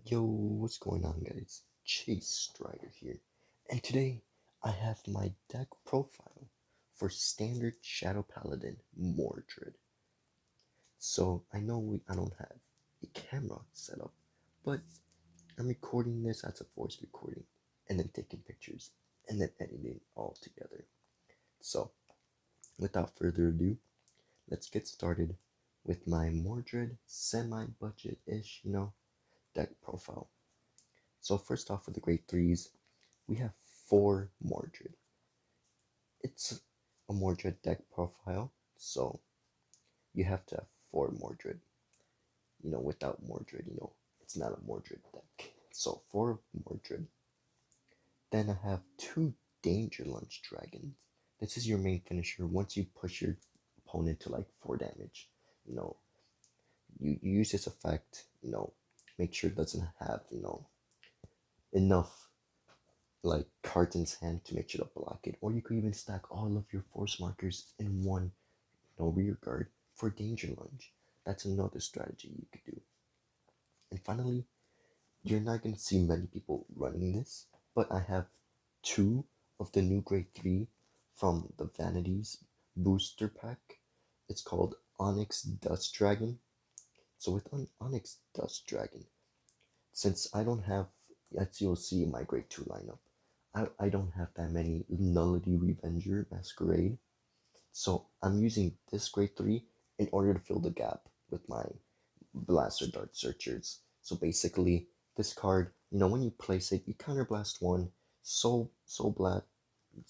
Yo, what's going on, guys? Chase Strider here, and today I have my deck profile for standard Shadow Paladin Mordred. So I know I don't have a camera set up, but I'm recording this as a voice recording, and then taking pictures, and then editing all together. So without further ado, let's get started with my Mordred semi-budget-ish, deck profile. So first off with the grade 3s, we have 4 Mordred. It's a Mordred deck profile, so you have to have 4 Mordred. Without Mordred, it's not a Mordred deck. So 4 Mordred. Then I have 2 Danger Lunge Dragons. This is your main finisher once you push your opponent to like 4 damage. You know, you use this effect, make sure it doesn't have, enough like cards in his hand to make sure to block it, or you could even stack all of your force markers in one rear guard for danger lunge. That's another strategy you could do. And finally, you're not going to see many people running this, but I have 2 of the new grade 3 from the Vanities booster pack. It's called Onyx Dust Dragon. So with Onyx Dust Dragon, since I don't have, as you'll see in my grade 2 lineup, I don't have that many Nullity Revenger Masquerade. So I'm using this grade 3 in order to fill the gap with my Blaster Dart Searchers. So basically, this card, when you place it, you counterblast 1, Soul Blast,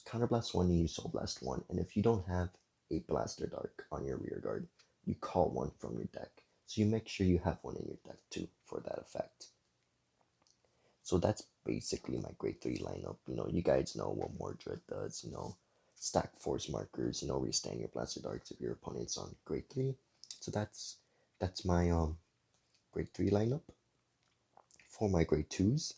counterblast 1, and you Soul Blast 1. And if you don't have a Blaster Dart on your rear guard, you call 1 from your deck. So you make sure you have 1 in your deck too for that effect. So that's basically my grade 3 lineup. You guys know what Mordred does, stack force markers, restand your blaster darts if your opponent's on grade 3. So that's my grade 3 lineup. For my grade 2s,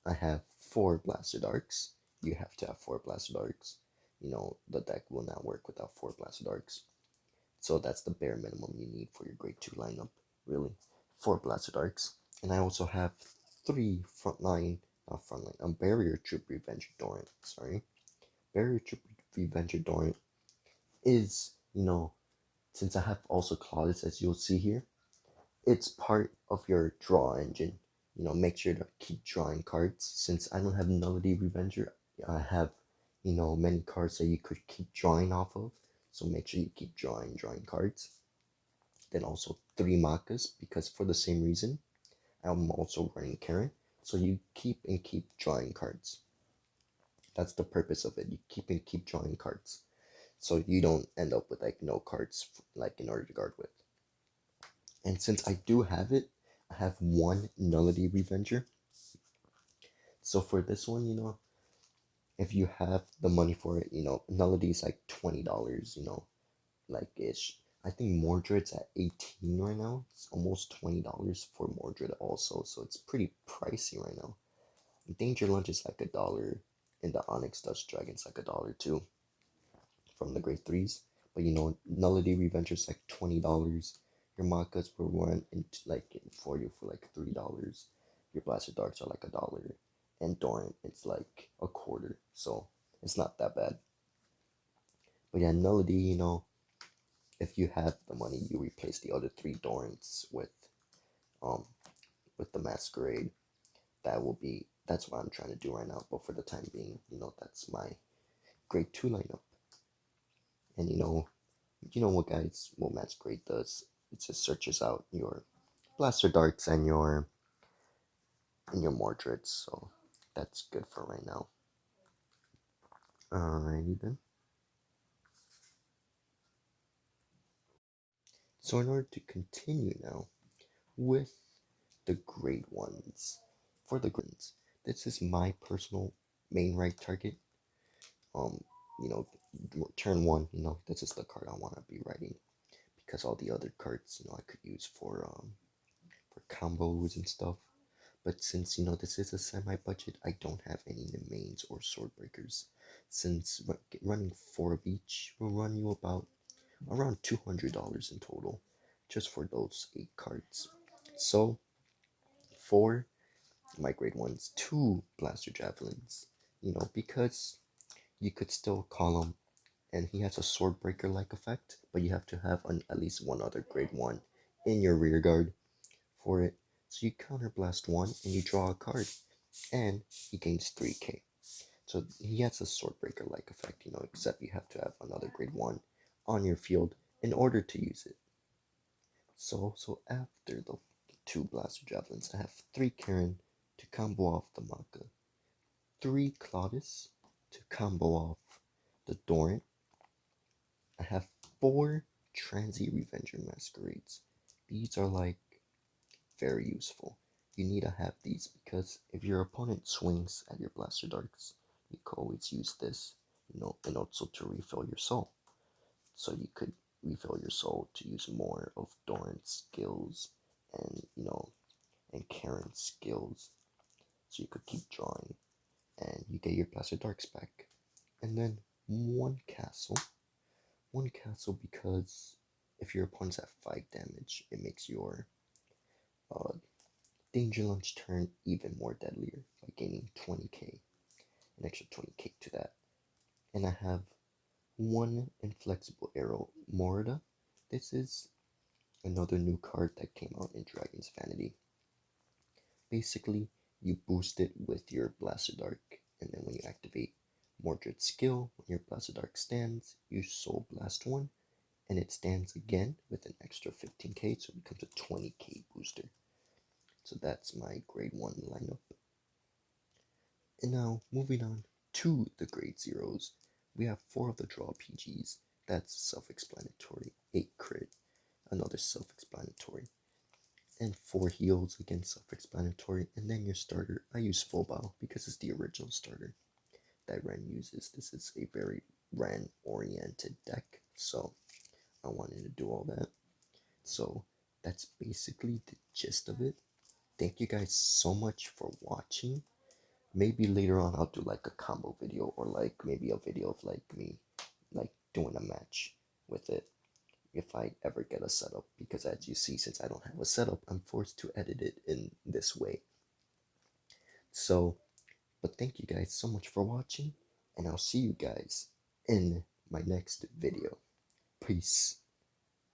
I have 4 blaster darts. You have to have 4 blaster darts. The deck will not work without 4 blaster darts. So that's the bare minimum you need for your grade 2 lineup, really. 4 blaster darts. And I also have 3 Barrier Troop Revenger Dorant, sorry. Barrier Troop Revenger Dorant is, since I have also Claudius, as you'll see here, it's part of your draw engine. Make sure to keep drawing cards. Since I don't have Nullity Revenger, I have, many cards that you could keep drawing off of. So make sure you keep drawing cards. Then also 3 Makas, because for the same reason, I'm also running Karen. So you keep drawing cards. That's the purpose of it. You keep drawing cards. So you don't end up with like no cards like in order to guard with. And since I do have it, I have 1 Nullity Revenger. So for this one, if you have the money for it, Nullity is like $20, like ish. I think Mordred's at 18 right now. It's almost $20 for Mordred also, so it's pretty pricey right now. Danger Lunge is like $1, and the Onyx Dust Dragon's like $1 too from the grade 3s. But Nullity Revenge is like $20. Your Makas will run for you for like $3. Your Blaster Darts are like $1. And Dorant, it's like a quarter. So it's not that bad. But yeah, Nullity, if you have the money, you replace the other 3 Dorants um with the Masquerade. That's what I'm trying to do right now. But for the time being, that's my grade 2 lineup. And what, guys, what Masquerade does? It just searches out your Blaster Darts and your Mordreds. So that's good for right now. Alrighty then. So in order to continue now with the grade 1s, for the grades, this is my personal main right target. You know, turn 1, this is the card I want to be writing, because all the other cards, I could use for combos and stuff. But since this is a semi-budget, I don't have any mains or sword breakers. Since running 4 of each will run you about around $200 in total, just for those 8 cards. So for my grade ones 2 blaster javelins, because you could still call him, and he has a sword breaker like effect, but you have to have at least one other grade 1 in your rear guard for it. So you counterblast one and you draw a card, and he gains 3k. So he has a sword breaker like effect, except you have to have another grade 1 on your field in order to use it. So after the 2 blaster javelins, I have 3 Karen to combo off the Maka, 3 Claudius to combo off the Doran. I have 4 Transy Revenger Masquerades. These are like very useful. You need to have these because if your opponent swings at your Blaster Darks, you can always use this, and also to refill your soul. So you could refill your soul to use more of Doran's skills and, and Karen's skills. So you could keep drawing and you get your Blaster Darks back. And then one castle because if your opponent's at 5 damage, it makes your uh, Danger Lunge turn even more deadlier by gaining 20k, an extra 20k to that. And I have one Inflexible Arrow Mordred. This is another new card that came out in Dragon's Vanity. Basically, you boost it with your Blaster Dark, and then when you activate Mordred's skill, when your Blaster Dark stands, you Soul Blast one, and it stands again with an extra 15k, so it becomes a 20k booster. So that's my grade 1 lineup. And now, moving on to the grade 0s, we have 4 of the draw PGs. That's self-explanatory. 8 crit, another self-explanatory. And 4 heals, again self-explanatory. And then your starter, I use Full Bow because it's the original starter that Ren uses. This is a very Ren-oriented deck, so I wanted to do all that. So that's basically the gist of it. Thank you guys so much for watching. Maybe later on I'll do like a combo video, or like maybe a video of like me like doing a match with it if I ever get a setup, because as you see, since I don't have a setup, I'm forced to edit it in this way. So, but thank you guys so much for watching, and I'll see you guys in my next video. Peace.